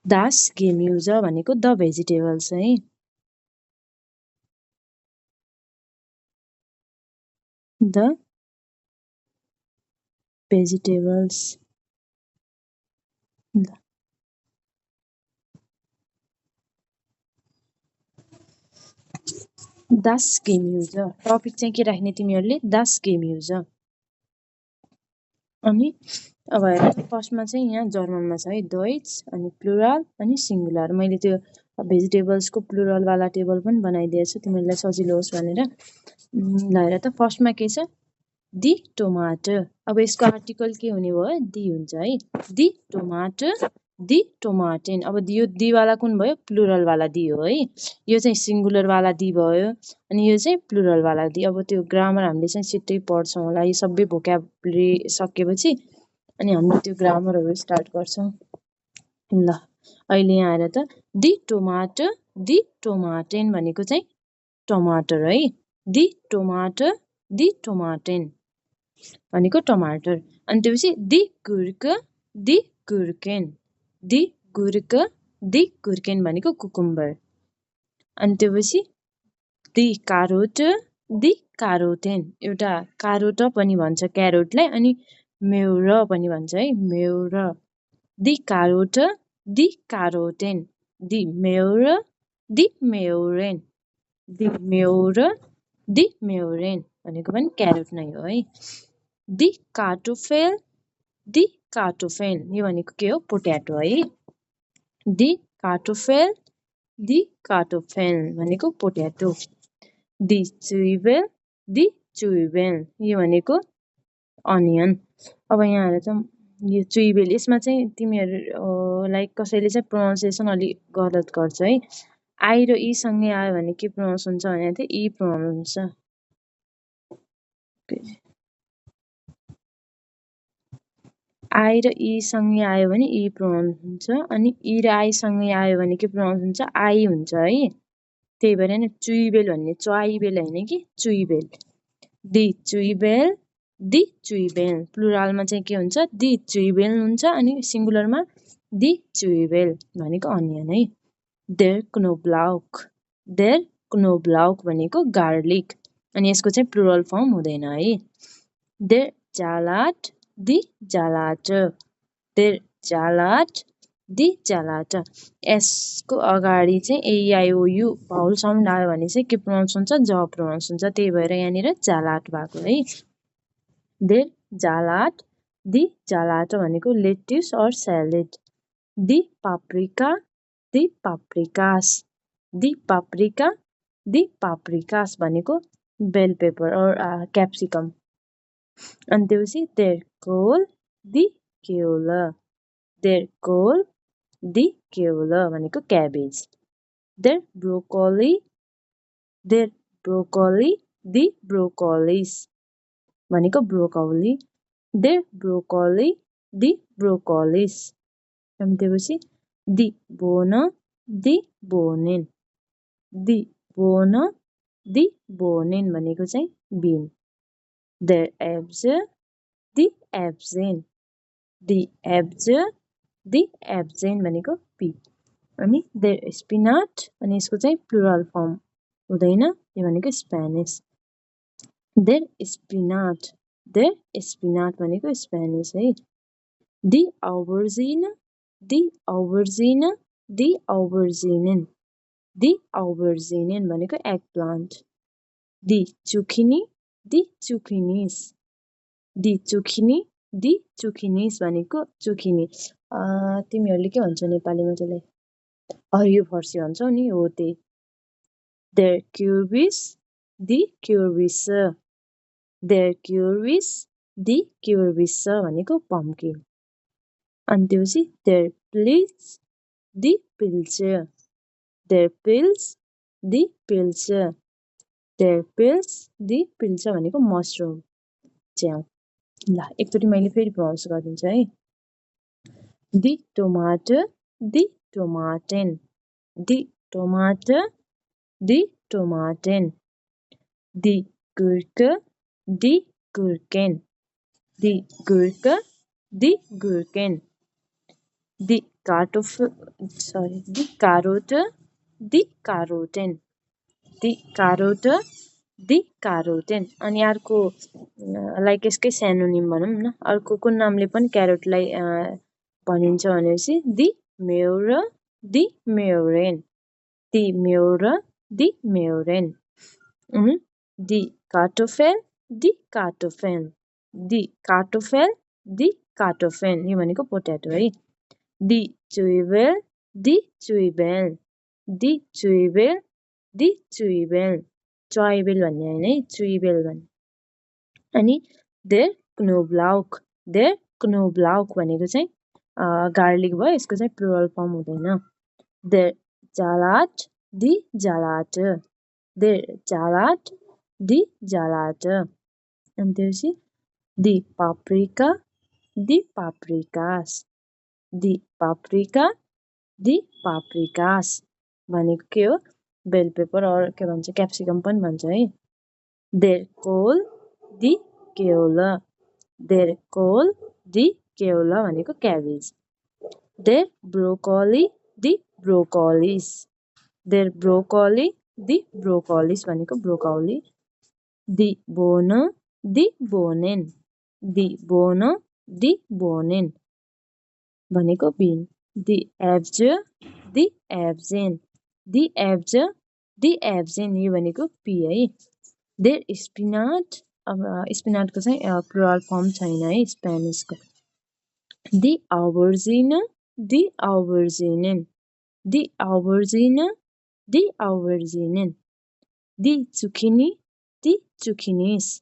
Das Gemüse भनेको the vegetables है। The vegetables. Das Gemüse। Topic चाहिँ के राख्ने तिमीहरूले? Das Gemüse। अनि अब हेर फर्स्टमा चाहिँ यहाँ जर्मनमा छ है डोइच, अनि प्लुरल अनि सिङ्गुलर। मैले त्यो भेजिटेबल्सको प्लुरलवाला टेबल पनि बनाइदिएछु तिमीहरूलाई सजिलो होस् भनेर। ल हेर त फर्स्टमा के छ? दि टोमाटर। अब यसको आर्टिकल के हुने भयो? दि हुन्छ है। दि टोमाटर, दि टोमाटेन। अब यो दिवाला कुन भयो? प्लुरलवाला दि हो है। यो चाहिँ सिङ्गुलरवाला दि भयो, अनि यो चाहिँ प्लुरलवाला दि। अब त्यो ग्रामर हामीले चाहिँ छिट्टै पढ्छौँ होला। यो सबै भोक्याबुलरी सकेपछि अनि हामीले त्यो ग्रामरहरू स्टार्ट गर्छौँ। ल अहिले यहाँ आएर त दि टोमाटर, दि टोमाटेन भनेको चाहिँ टमाटर है। दि टोमाटर, दि टोमाटेन भनेको टमाटर। अनि त्यसपछि दि गुर्क, दि गुर्केन। दि गुर्क, दि गुर्केन भनेको कुकुम्बर। अनि त्यसपछि दि कारोट, दि कारोटेन। एउटा कारोट पनि भन्छ क्यारोटलाई, अनि मेउर पनि भन्छ है, मेउर। दि कारोट, दि कारोटेन। दि मेउर, दि मेउरेन। दि मेउर, दि मेउरेन भनेको पनि क्यारोट नै हो है। दि कार्टोफेल, दि कार्टोफेन। यो भनेको के हो? पोट्याटो है। दि कार्टोफेल, दि कार्टोफेन भनेको पोट्याटो। दि चुइबेल, दि चुइबेल। यो भनेको अनियन। अब यहाँ हेर त यो चुइबेल, यसमा चाहिँ तिमीहरूलाई कसैले चाहिँ प्रोनाउन्सिएसन अलिक गलत गर्छ है। आई र ई सँगै आयो भने के प्रोनाउन्स हुन्छ भने चाहिँ ई प्रोनाउन्स हुन्छ। आई र ई सँगै आयो भने ई प्रोनाउन्स हुन्छ, अनि ई र आई सँगै आयो भने के प्रोनाउन्स हुन्छ? आई हुन्छ है। त्यही भएर नि चुइबेल भन्ने च्वाइबेल होइन कि चुइबेल। दि चुइबेल, दि चुइबेल। प्लुरलमा चाहिँ के हुन्छ? दि चुइबेल हुन्छ, अनि सिङ्गुलरमा दि चुइबेल भनेको अनियन है। देयर क्नोब्लाउक, देयर क्नोब्लाउक भनेको गार्लिक, अनि यसको चाहिँ प्लुरल फर्म हुँदैन है। देयर जालाट, दि जालाट। देयर जालाट, दि जालाट। यसको अगाडि चाहिँ एइआइओयु भाउल साउन्ड आयो भने चाहिँ के प्रोनाउन्स हुन्छ? ज प्रोनाउन्स हुन्छ। त्यही भएर यहाँनिर जालाट भएको है। देयर जालाट, दि जालाट भनेको लेट्युस अर स्यालेड। दि पाप्रिका, दि पाप्रिकास। दि पाप्रिका, दि पाप्रिकास भनेको बेल पेपर अर क्याप्सिकम। अनि त्यसपछि देयर कोल, दि केओल। देयर कोल, दि केओल भनेको क्याबेज। देयर ब्रोकोली, देयर ब्रोकोली, दि ब्रोकोलिस भनेको ब्रोकौली। देयर ब्रोकोली, दि ब्रोकोलिस। अनि त्यसपछि दि बोन, दि बोनेन। दि बोन, दि बोनेन भनेको चाहिँ बिन। देयर एब्ज, दि एब्जेन। दि एब्ज, दि एब्जेन भनेको पी। अनि देयर स्पिनाट, अनि यसको चाहिँ प्लुरल फर्म हुँदैन, यो भनेको स्पेनिस। देयर स्पिनाट, देयर स्पिनाट भनेको स्पेनिस है। दि aubergine, दि aubergine, दि auberginen। दि auberginen भनेको एग प्लान्ट। दि चुखिनी, दि चुखिनिस। दि चुखिनी, दि चुखिनिस भनेको चुखिनी। तिमीहरूले के भन्छौ नेपालीमा त्यसलाई? हरियो फर्सी भन्छौ नि, हो त्यही। देयर क्युबिस, दि क्युबिस। देयर क्युबिस, दि क्युबिस भनेको पम्किन। अनि त्यसपछि देयर पिल्स, दि पिल्स। देयर पिल्स, दि पिल्स। देयर पिल्स, दि पिल्स भनेको मसरुम, च्याउ। ल एकचोटि मैले फेरि प्रोनाउन्स गरिदिन्छु है। दि टोमाटर, दि टोमाटेन। दि टोमाटर, दि टोमाटेन। दि गुर्क, दि गुर्केन। दि गुर्क, दि गुर्केन। the carrot, the carotene, the carrot, the carotene. अनि अर्को लाइक यसकै स्यानोनिम भनौँ न, अर्को कुन नामले पनि क्यारोटलाई भनिन्छ भनेपछि the Meurer, the Meuren, the Meurer, the Meuren. The Kartoffel, the Kartoffeln, the Kartoffel, the Kartoffeln. यो भनेको पोट्याटो है. The Zwiebel, the Zwiebeln, the Zwiebel, the Zwiebeln. Zwiebel भन्ने हैन है, Zwiebel भन्ने. अनि der Knoblauch, der Knoblauch भनेको चाहिँ गार्लिक भयो, यसको चाहिँ प्लुरल फर्म हुँदैन. Der Salat, die Salate, der Salat, die Salate. अनि त्यसपछि the paprika, the paprikas, the paprika, the paprikas भनेको के हो, बेल पेपर अर के भन्छ क्याप्सिकम पनि भन्छ है. Der Kohl, the Keule, der Kohl, the Keule भनेको cabbage. Der broccoli, the broccolis, der broccoli, the broccolis भनेको broccoli. The Bohne, the Bohnen, the Bohne, the Bohnen भनेको बिन. The Erbse, the Erbsen, the Erbse, the Erbsen यो भनेको P है. Der Spinat, अब स्पिनाटको चाहिँ plural form छैन है स्पेनिसको. The Aubergine, the Auberginen, the Aubergine, the Auberginen. The Zucchini, the Zucchinis,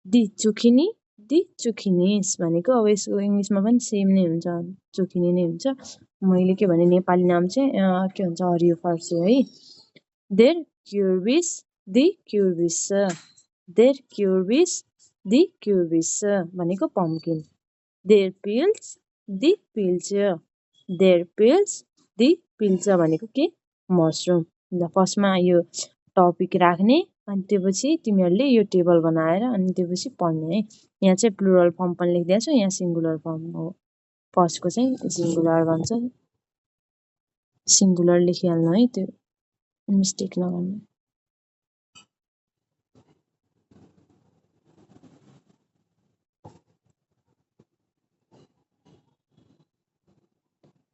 the Zucchini, the Zucchinis भनेको अब यसको इङ्ग्लिसमा पनि सेम नै हुन्छ, जुकिनी नै हुन्छ. मैले के भने नेपाली नाम चाहिँ के हुन्छ हरियो फर्सी है. Der Kürbis, the Kürbis, der Kürbis, the Kürbis भनेको pumpkin. Der Pilz, the Pilze, der Pilz, the Pilze भनेको के मसरुम. ल फर्स्टमा यो टपिक राख्ने अनि त्यसपछि तिमीहरूले यो टेबल बनाएर अनि त्यसपछि पढ्ने है. यहाँ चाहिँ प्लुरल फर्म पनि लेखिदिएको छु, यहाँ सिङ्गुलर फर्म हो. फर्स्टको चाहिँ सिङ्गुलर भन्छ, सिङ्गुलर लेखिहाल्नु है, त्यो मिस्टेक नगर्नु.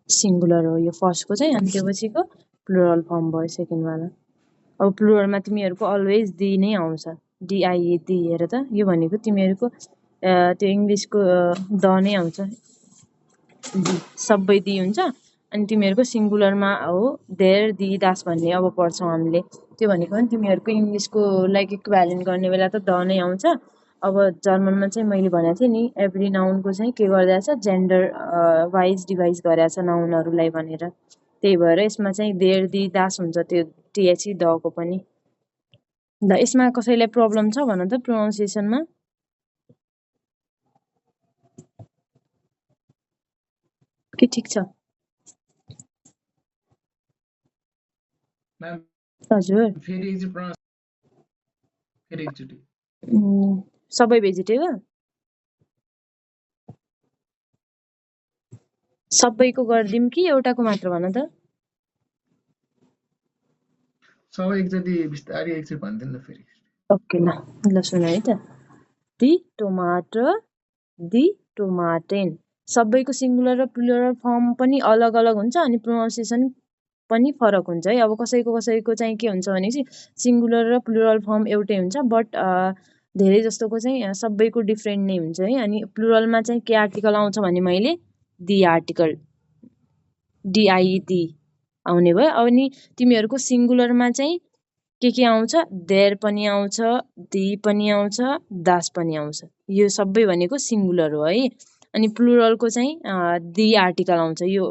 सिङ्गुलर हो यो फर्स्टको चाहिँ, अनि त्यसपछिको प्लुरल फर्म भयो सेकेन्डवाला. अब प्लुरलमा तिमीहरूको अलवेज दी नै आउँछ, डिआइए दी. हेर त यो भनेको तिमीहरूको त्यो इङ्ग्लिसको द नै आउँछ, दी सबै दी हुन्छ. अनि तिमीहरूको सिङ्गुलरमा हो देयर, दी, दास भन्ने अब पढ्छौँ हामीले. त्यो भनेको पनि तिमीहरूको इङ्ग्लिसको लाइक इक्भ्यालेन्ट गर्ने बेला त द नै आउँछ. अब जर्मनमा चाहिँ मैले भनेको थिएँ नि एभ्री नाउनको चाहिँ के गरिरहेछ जेन्डर वाइज डिभाइज गरिरहेछ नाउनहरूलाई भनेर. त्यही भएर यसमा चाहिँ देयर, दी, दास हुन्छ त्यो टिएचई दको पनि. ल यसमा कसैलाई प्रब्लम छ भन त प्रोनाउन्सिएसनमा. के ठिक छ? हजुर सबै भेजिटेबल सबैको गरिदिउँ कि एउटाको मात्र भन त. सबै एकचोटि बिस्तारै एकचोटि भनिदिनु न फेरि. ओके ल ल सुन है त. दि टोमाटो, दि टोमाटेन. सबैको सिङ्गुलर र प्लुरल फर्म पनि अलग अलग हुन्छ अनि प्रोनाउन्सिएसन पनि फरक हुन्छ है. अब कसैको कसैको चाहिँ के हुन्छ भनेपछि सिङ्गुलर र प्लुरल फर्म एउटै हुन्छ, बट धेरै जस्तोको चाहिँ सबैको डिफ्रेन्ट नै हुन्छ है. अनि प्लुरलमा चाहिँ के आर्टिकल आउँछ भने मैले दि आर्टिकल, डिआइडी आउने भयो. अनि तिमीहरूको सिङ्गुलरमा चाहिँ के आउँछ, देयर पनि आउँछ, दी पनि आउँछ, दास पनि आउँछ. यो सबै भनेको सिङ्गुलर हो है. अनि प्लुरलको चाहिँ दि आर्टिकल आउँछ. यो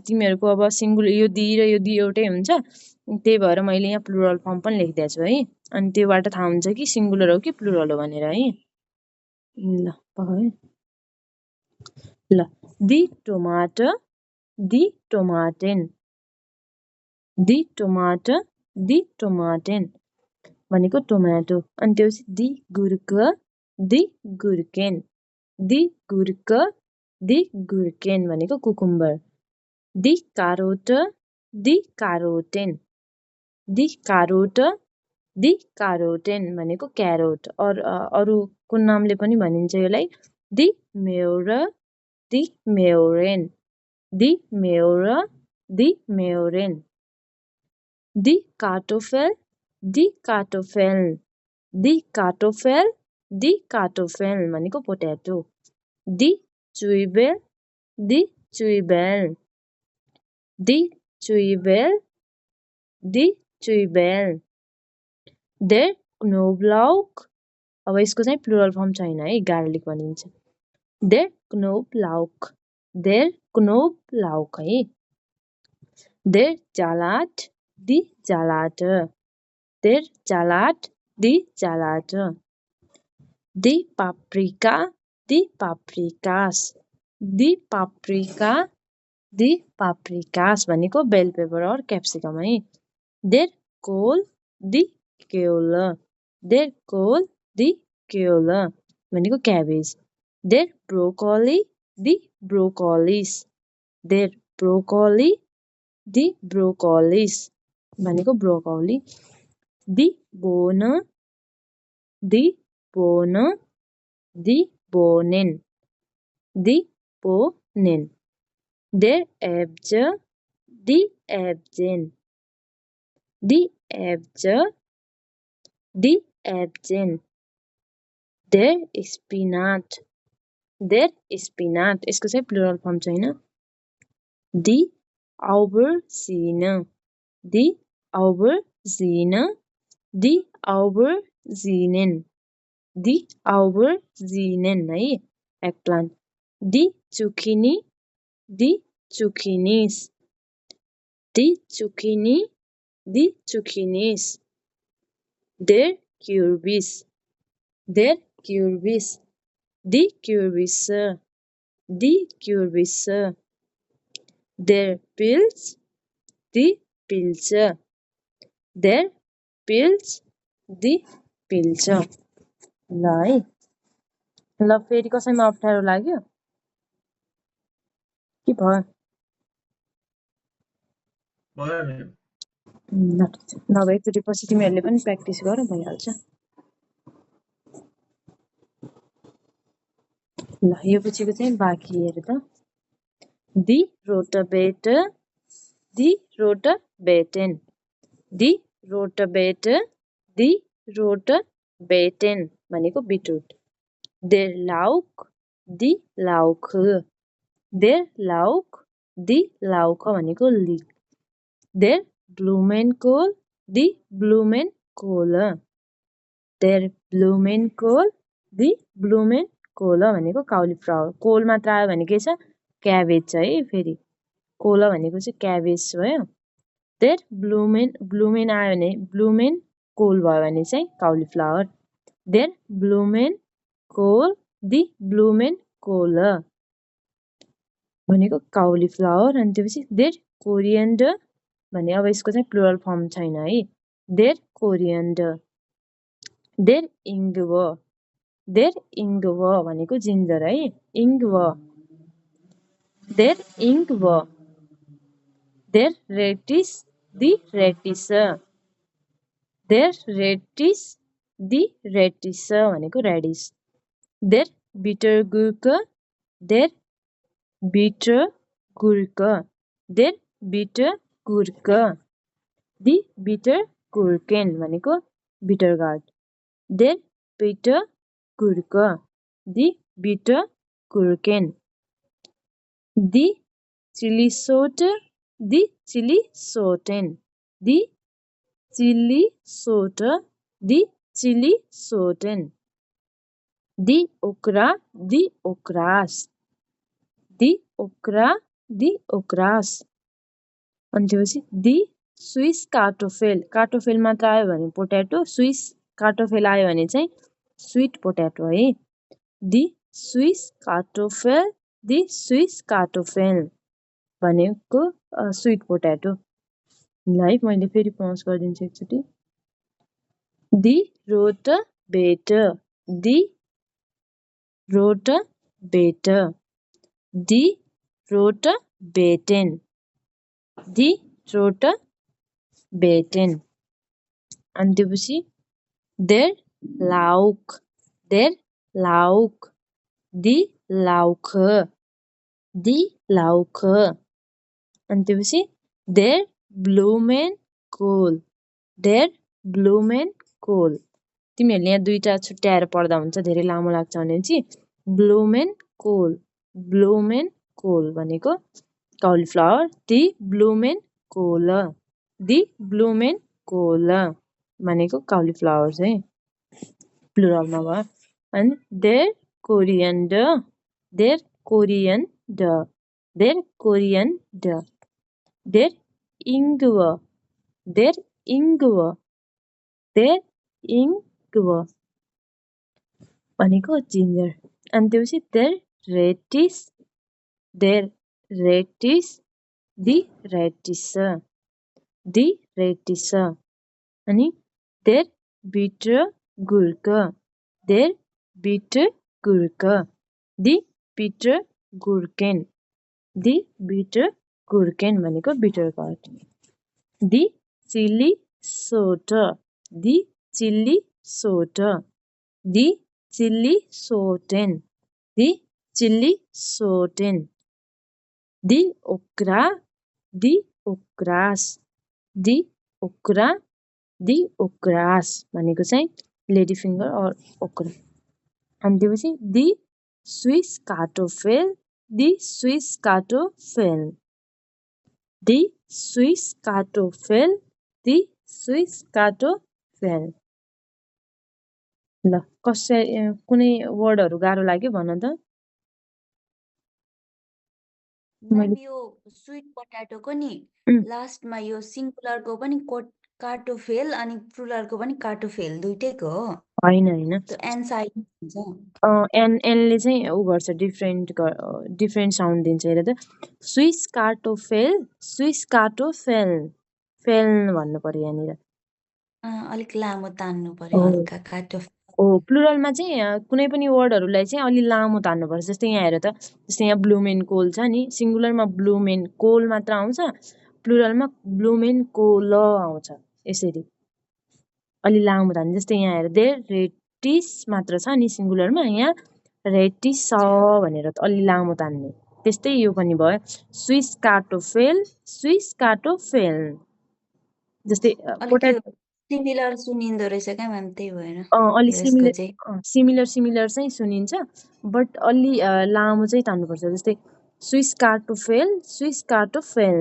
तिमीहरूको अब सिङ्गुलर यो दी र यो दी एउटै हुन्छ, त्यही भएर मैले यहाँ प्लुरल फर्म पनि लेखिदिएको छु है. अनि त्योबाट थाहा हुन्छ कि सिङ्गुलर हो कि प्लुरल हो भनेर है. ल भयो. ल दि टोमाटो, दि टोमाटेन, दि टोमाटो, दि टोमाटेन भनेको टोमाटो. अनि त्यसपछि दि गुर्क, दि गुर्केन, दि गुर्क, दि गुर्केन भनेको cucumber. the carrot, the carotene, the carrot, the carotene भनेको क्यारोट अरु कुन नामले पनि भनिन्छ यसलाई the mayor, the mayoran, the mayor, the mayoran, the kartoffel, the kartoffel, the kartoffel, the kartoffel भनेको potato the चुइबेल, the चुइबेल, the चुइबेल, the चुइबेल, der Knoblauch, अब यसको चाहिँ प्लुरल फर्म छैन है गार्लिक भनिन्छ der Knoblauch, der Knoblauch है der Salat, die Salate, der Salat, die Salate, die Paprika, die Paprikas, die Paprika, die Paprikas भनेको bell paper और capsicum है der Kohl, die Kohle, der Kohl, die Kohle भनेको cabbage der Broccoli, die Broccolis, der Broccoli, die Broccolis भनेको broccoli die Bohne, die Bohne, die Bohnen, die Bohnen, der Äpfel, die Äpfel, die Äpfel, die Äpfel, der Spinat, यसको चाहिँ plural form छैन die Aubergine, die Aubergine, die Auberginen, die Auberginen है eggplant, die Zucchini, die Zucchinis, die Zucchini, die Zucchinis, der Kürbis, der Kürbis, die Kürbisse, die Kürbisse, der Pilz, die Pilze, der Pilz, die Pilze ल है ल फेरि कसैमा अप्ठ्यारो लाग्यो के भयो भयो म्याम ल ठिक छ नभए एकचोटि पछि तिमीहरूले पनि प्र्याक्टिस गर भइहाल्छ ल यो पछिको चाहिँ बाँकी हेर त die Rotabeete, die Rotabeeten, die Rotabeete, die Rotabeeten भनेको beetroot der Lauch, die Lauche, der Lauch, die Lauche भनेको leak der Blumenkohl, die Blumenkohl, der Blumenkohl, die Blumenkohl भनेको काउलीफ्लावर कोल मात्र आयो भने के छ क्याबेज छ है फेरि कोला भनेको चाहिँ क्याबेज भयो der ब्लुमेन आयो भने ब्लुमेन कोल भयो भने चाहिँ काउलीफ्लावर der Blumenkohl, die Blumenkohl भनेको काउलीफ्लावर अनि त्यसपछि der कोरिएन्डर भने अब यसको चाहिँ प्लुरल फर्म छैन है der कोरिएन्डर der Ingwer भनेको जिन्जर है Ingwer der Ingwer der Radish, die Radish, der Radish, die Radish भनेको radish der Bittergurke, der Bittergurke, der Bittergurke, die Bittergurken भनेको bittergourd der Bittergurke, die Bittergurken, die Chilisorte, die Chilisorten, die Chilisorte, die Chilisorten, die Okra, die Okras, die Okra, die Okras अनि त्यसपछि die Swiss Kartoffel, कार्टोफेल मात्र आयो भने potato Swiss कार्टोफेल आयो भने चाहिँ sweet potato है die Swiss Kartoffel, die Swiss Kartoffel भनेको स्वीट पोट्याटो ल है मैले फेरि प्रनाउन्स गरिदिन्छु एकचोटि die rote Beete, die rote Beete, die rote Beeten, Die rote Beeten. अनि त्यसपछि der Lauch, der Lauch, die Lauche, die Lauche. अनि त्यसपछि der Blumenkohl, der Blumenkohl. तिमीहरूले यहाँ दुईटा छुट्याएर पढ्दा हुन्छ, धेरै लामो लाग्छ भने चाहिँ Blumenkohl, Blumenkohl भनेको cauliflower, die Blumenkohl, die Blumenkohl भनेको cauliflower चाहिँ प्लुरलमा भयो। अनि der Koriander, der Koriander, der Koriander, der Ingwer, der Ingwer, der Ingwer भनेको जिन्जर। अनि त्यसपछि der Radish, der Radish, die Radish, die Radish अनि der Bittergurke, der Bittergurke, die Bittergurken, die Bittergurken भनेको bitter gourd। die Chili Sorte, die Chili Sorte, die Chili Sorten, die Chili Sorten, die Okra, die Okras, die Okra, die Okras भनेको चाहिँ lady finger और ओक्रा। अनि त्यसपछि die Swiss Kartoffel, die Swiss Kartoffel, die Swiss Kartoffel, die Swiss Kartoffel। ल कुनै वर्डहरु गाह्रो लाग्यो भन त। म्याम यो स्वीट पोटाटोको नि लास्टमा यो सिंगुलरको पनि कार्टोफेल अनि प्लुरलको पनि कार्टोफेल दुईटैको हो? हैन हैन त्यो एन साइलेन्ट हुन्छ। एनले चाहिँ उ गर्छ, डिफरेन्ट साउन्ड दिन्छ। हेर त, स्विस कार्टोफेल, स्विस कार्टोफेल, फेल भन्नु पर्यो यहाँनिर। अलिक लामो तान्नु पर्यो हल्का कार्टोफेल। प्लुरलमा चाहिँ कुनै पनि वर्डहरूलाई चाहिँ अलि लामो तान्नुपर्छ। जस्तै यहाँ हेर त, जस्तै यहाँ ब्लुमेनकोल छ नि, सिङ्गुलरमा ब्लुमेनकोल मात्र आउँछ, प्लुरलमा ब्लुमेनकोल आउँछ। यसरी अलि लामो तान्नु। जस्तै यहाँ हेर, देयर रेटिस मात्र छ नि सिङ्गुलरमा, यहाँ रेटिस भनेर अलि लामो तान्ने। त्यस्तै यो पनि भयो, स्विस कार्टोफेल, स्विस कार्टोफेल। जस्तै पोटाटो सिमिलर सुनिन्दो रहेछ क्या म्याम, त्यही भएर अलि सिमिलर चाहिँ सुनिन्छ, बट अलि लामो चाहिँ तान्नुपर्छ। जस्तै स्विस कार्टोफेल, स्विस कार्टोफेल,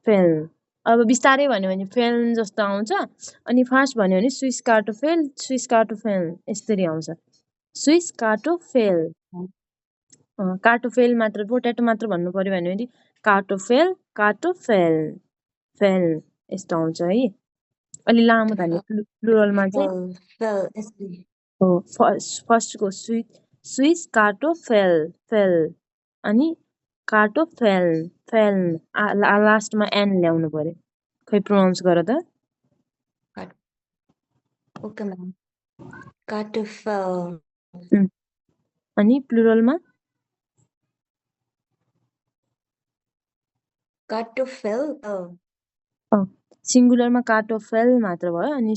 फेल। अब बिस्तारै भन्यो भने फेल्न जस्तो आउँछ, अनि फास्ट भन्यो भने स्विस कार्टोफेल, स्विस कार्टोफेल यसरी आउँछ। स्विस कार्टोफेल, कार्टोफेल मात्र, पोट्याटो मात्र भन्नु पर्यो भने कार्टोफेल, कार्टोफेल, फेल यस्तो आउँछ है। अलि लामो तान्ने प्लुरलमा चाहिँ हो। फर्स्टको स्विस कार्टोफेल, फेल, अनि कार्टोफेल, फेल, लास्टमा एन ल्याउनु पर्यो। खै प्रोनाउन्स गर त। ओके म्याम, कार्टोफेल। अनि प्लुरलमा कार्टोफेल, सिङ्गुलरमा कार्टोफेल मात्र भयो, अनि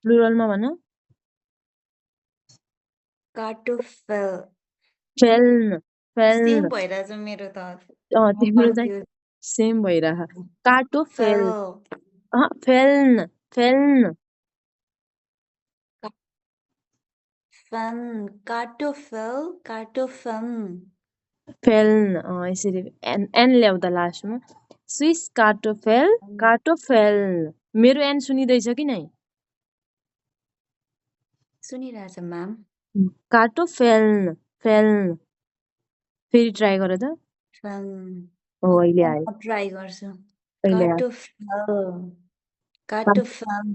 प्लुरलमा भन कार्टोफेल, फेल्न, फेल्न। सेम भइरहेछ मेरो त। तिम्रो चाहिँ सेम भइरह। कार्टोफेल, फेल्न, फेल्न, कार्टोफेल, कार्टोफेल, फेल्न यसरी एन ल्याउँदा लास्टमा। स्विस कार्टोफेल, कार्टोफेल। मेरो एन सुनिँदैछ कि नै? सुनिरहेछ म्याम। कार्टोफेल्न, फेल्न। फेरि ट्राई गर त। अहिले आयो, ट्राई गर्छु। कार्टोफेल, कार्टोफेल,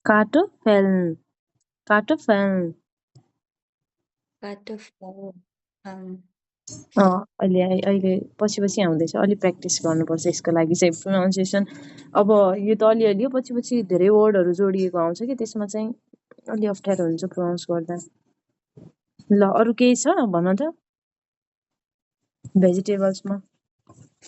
कार्टोफेल, कार्टोफेल, कार्टोफेल। अहिले पछि आउँदैछ। अलि प्र्याक्टिस गर्नुपर्छ यसको लागि चाहिँ, प्रोनाउन्सिएसन। अब यो त अलिअलि हो, पछि धेरै वर्डहरू जोडिएको आउँछ कि, त्यसमा चाहिँ अलि अप्ठ्यारो हुन्छ प्रोनाउन्स गर्दा। ल अरू केही छ भन त भेजिटेबल्समा?